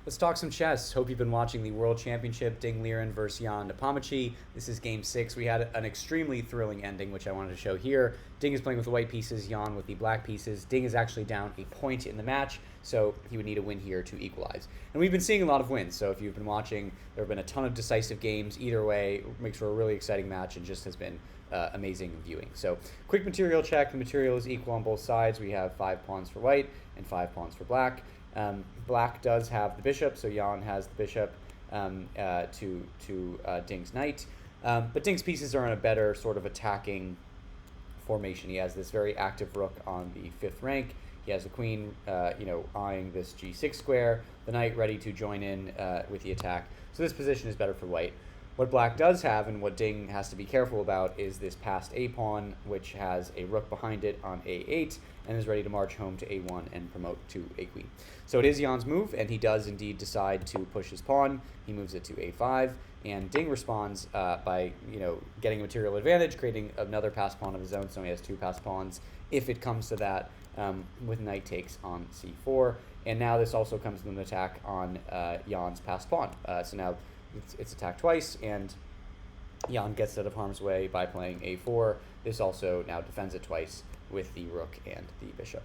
Let's talk some chess. Hope you've been watching the World Championship, Ding Liren versus Jan Nepomniachtchi. This is Game 6. We had an extremely thrilling ending, which I wanted to show here. Ding is playing with the white pieces, Jan with the black pieces. Ding is actually down a point in the match, so he would need a win here to equalize. And we've been seeing a lot of wins, so if you've been watching, there have been a ton of decisive games. Either way, makes for a really exciting match and just has been amazing viewing. So, quick material check. The material is equal on both sides. We have 5 pawns for white and 5 pawns for black. Black does have the bishop, so Jan has the bishop to Ding's knight. But Ding's pieces are in a better sort of attacking formation. He has this very active rook on the 5th rank. He has the queen, eyeing this g6 square, the knight ready to join in with the attack. So this position is better for white. What black does have, and what Ding has to be careful about, is this passed a pawn, which has a rook behind it on a8, and is ready to march home to a1 and promote to a queen. So it is Jan's move, and he does indeed decide to push his pawn. He moves it to a5, and Ding responds by getting a material advantage, creating another passed pawn of his own, so he has 2 passed pawns if it comes to that, with knight takes on c4. And now this also comes with an attack on Jan's passed pawn. So now it's attacked twice, and Jan gets out of harm's way by playing a4. This also now defends it twice with the rook and the bishop.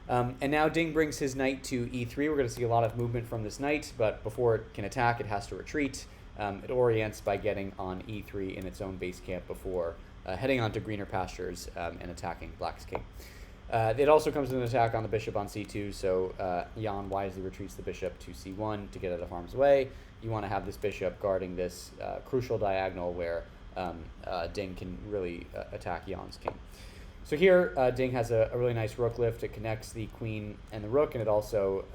And now Ding brings his knight to e3. We're going to see a lot of movement from this knight, but before it can attack, it has to retreat. It orients by getting on e3 in its own base camp before heading on to greener pastures and attacking black's king. It also comes with an attack on the bishop on c2, so Jan wisely retreats the bishop to c1 to get out of harm's way. You want to have this bishop guarding this crucial diagonal where Ding can really attack Jan's king. So here, Ding has a really nice rook lift. It connects the queen and the rook, and it also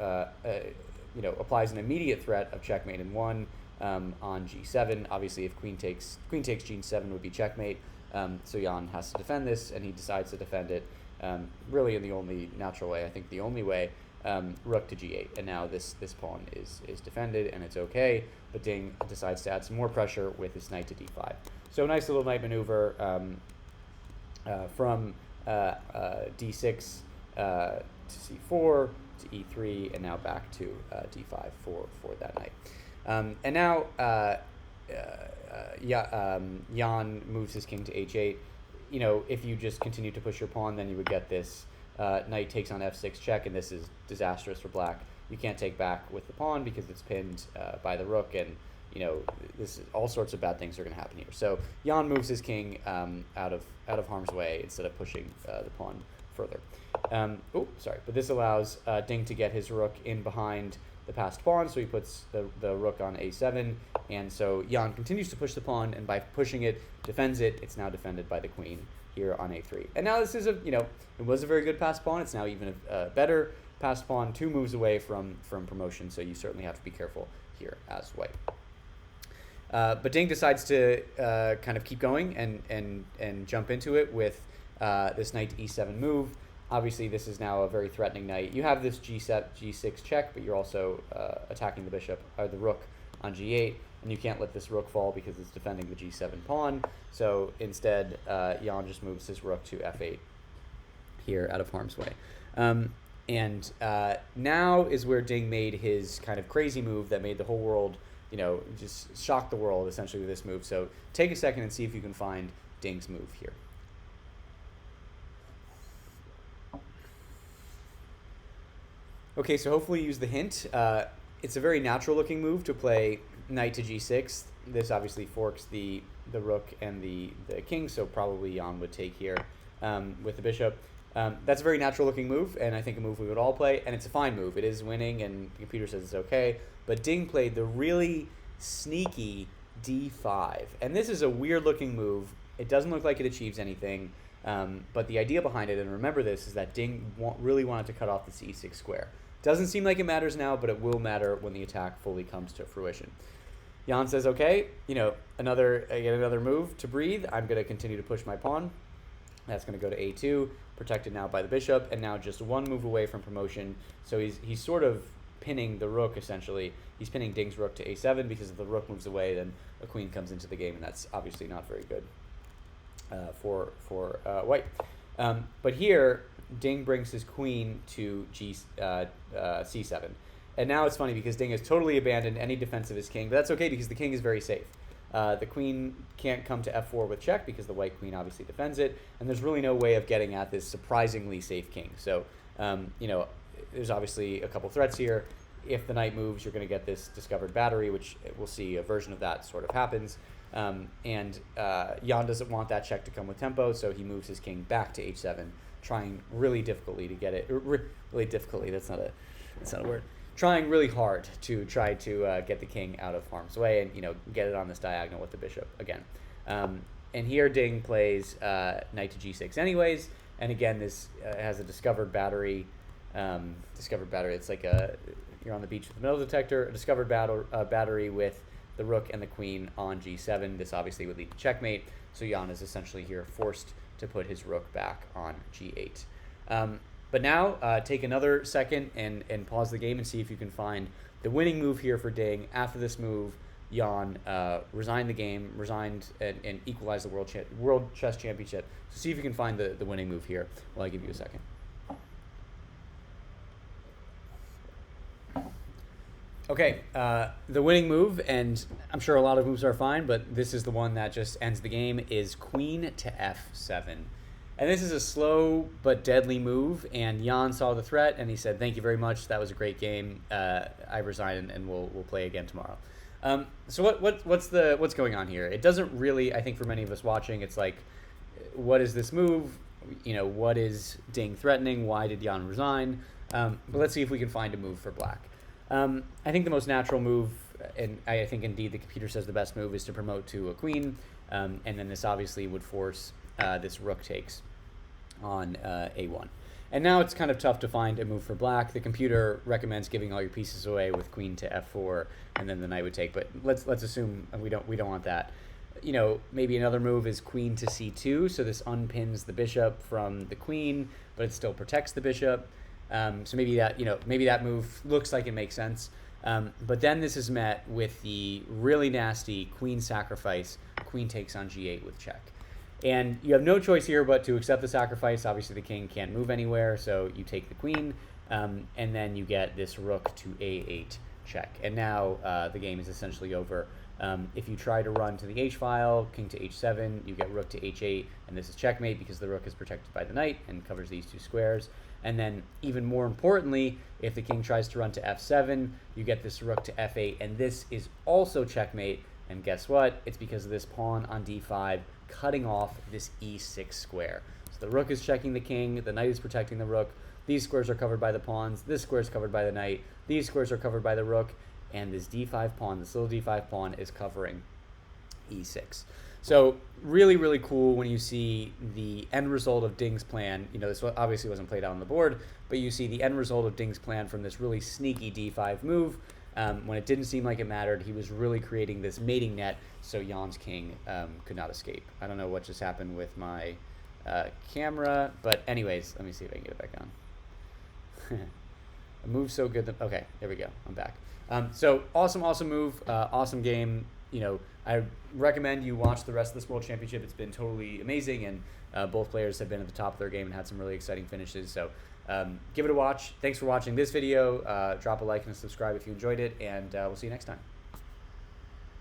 applies an immediate threat of checkmate in 1 on g7. Obviously, if queen takes g7 would be checkmate. So Jan has to defend this, and he decides to defend it really in the only natural way. I think the only way, rook to g8. And now this pawn is defended, and it's okay. But Ding decides to add some more pressure with his knight to d5. So nice little knight maneuver from d6 to c4 to e3, and now back to d5 for that knight. And now Jan moves his king to h8. If you just continue to push your pawn, then you would get this knight takes on f6 check, and this is disastrous for black. You can't take back with the pawn because it's pinned by the rook, and this is, all sorts of bad things are going to happen here. So Jan moves his king out of harm's way instead of pushing the pawn further. But this allows Ding to get his rook in behind the passed pawn, so he puts the rook on a7, and so Jan continues to push the pawn, and by pushing it, defends it. It's now defended by the queen here on a3. And now this is it was a very good passed pawn. It's now even a better passed pawn, 2 moves away from promotion, so you certainly have to be careful here as white. But Ding decides to kind of keep going and jump into it with this knight to e7 move. Obviously, this is now a very threatening knight. You have this g6 check, but you're also attacking the bishop or the rook on g8, and you can't let this rook fall because it's defending the g7 pawn. So instead, Jan just moves his rook to f8 here out of harm's way. And now is where Ding made his kind of crazy move that made the whole world, just shocked the world essentially with this move. So take a second and see if you can find Ding's move here. Okay, so hopefully you use the hint. It's a very natural looking move to play knight to g6. This obviously forks the rook and the king, so probably Jan would take here with the bishop. That's a very natural looking move, and I think a move we would all play, and it's a fine move. It is winning, and the computer says it's okay, but Ding played the really sneaky d5, and this is a weird looking move. It doesn't look like it achieves anything, but the idea behind it, and remember this, is that Ding really wanted to cut off the c6 square. Doesn't seem like it matters now, but it will matter when the attack fully comes to fruition. Jan says, okay, another move to breathe. I'm going to continue to push my pawn. That's going to go to a2, protected now by the bishop, and now just 1 move away from promotion. So he's sort of pinning the rook, essentially. He's pinning Ding's rook to a7, because if the rook moves away, then a queen comes into the game, and that's obviously not very good for white. But here, Ding brings his queen to c7. And now it's funny because Ding has totally abandoned any defense of his king, but that's okay because the king is very safe. The queen can't come to f4 with check because the white queen obviously defends it, and there's really no way of getting at this surprisingly safe king. So, there's obviously a couple threats here. If the knight moves, you're going to get this discovered battery, which we'll see a version of that sort of happens. Jan doesn't want that check to come with tempo, so he moves his king back to h7, trying really difficultly to get it. Really difficultly, that's not a word. Trying really hard to try to get the king out of harm's way and get it on this diagonal with the bishop again. And here Ding plays knight to g6 anyways, and again this has a discovered battery. It's like you're on the beach with a metal detector. A discovered battery with the rook and the queen on g7. This obviously would lead to checkmate. So Jan is essentially here forced to put his rook back on g8. But now take another second and pause the game and see if you can find the winning move here for Ding. After this move, Jan resigned the game, and equalized the World Chess Championship. So see if you can find the winning move here while I give you a second. Okay, the winning move, and I'm sure a lot of moves are fine, but this is the one that just ends the game, is queen to f7. And this is a slow but deadly move, and Jan saw the threat, and he said, "Thank you very much, that was a great game. I resign, and we'll play again tomorrow." So what's going on here? It doesn't really, I think for many of us watching, it's like, what is this move? What is Ding threatening? Why did Jan resign? But let's see if we can find a move for black. I think the most natural move, and I think indeed the computer says the best move, is to promote to a queen, and then this obviously would force this rook takes on a1. And now it's kind of tough to find a move for black. The computer recommends giving all your pieces away with queen to f4, and then the knight would take. But let's assume we don't want that. Maybe another move is queen to c2, so this unpins the bishop from the queen, but it still protects the bishop. So maybe that move looks like it makes sense. But then this is met with the really nasty queen sacrifice. Queen takes on g8 with check. And you have no choice here but to accept the sacrifice. Obviously, the king can't move anywhere, so you take the queen, and then you get this rook to a8 check. And now the game is essentially over. If you try to run to the h-file, king to h7, you get rook to h8, and this is checkmate because the rook is protected by the knight and covers these two squares. And then, even more importantly, if the king tries to run to f7, you get this rook to f8, and this is also checkmate. And guess what? It's because of this pawn on d5 cutting off this e6 square. So the rook is checking the king, the knight is protecting the rook, these squares are covered by the pawns, this square is covered by the knight, these squares are covered by the rook, and this d5 pawn, this little d5 pawn, is covering e6. So really, really cool when you see the end result of Ding's plan. This obviously wasn't played out on the board, but you see the end result of Ding's plan from this really sneaky d5 move. When it didn't seem like it mattered, he was really creating this mating net so Jan's king could not escape. I don't know what just happened with my camera, but anyways, let me see if I can get it back on. A move so good that, okay, there we go, I'm back. So awesome move, awesome game. I recommend you watch the rest of this World Championship. It's been totally amazing, and both players have been at the top of their game and had some really exciting finishes. So give it a watch. Thanks for watching this video. Drop a like and a subscribe if you enjoyed it, and we'll see you next time.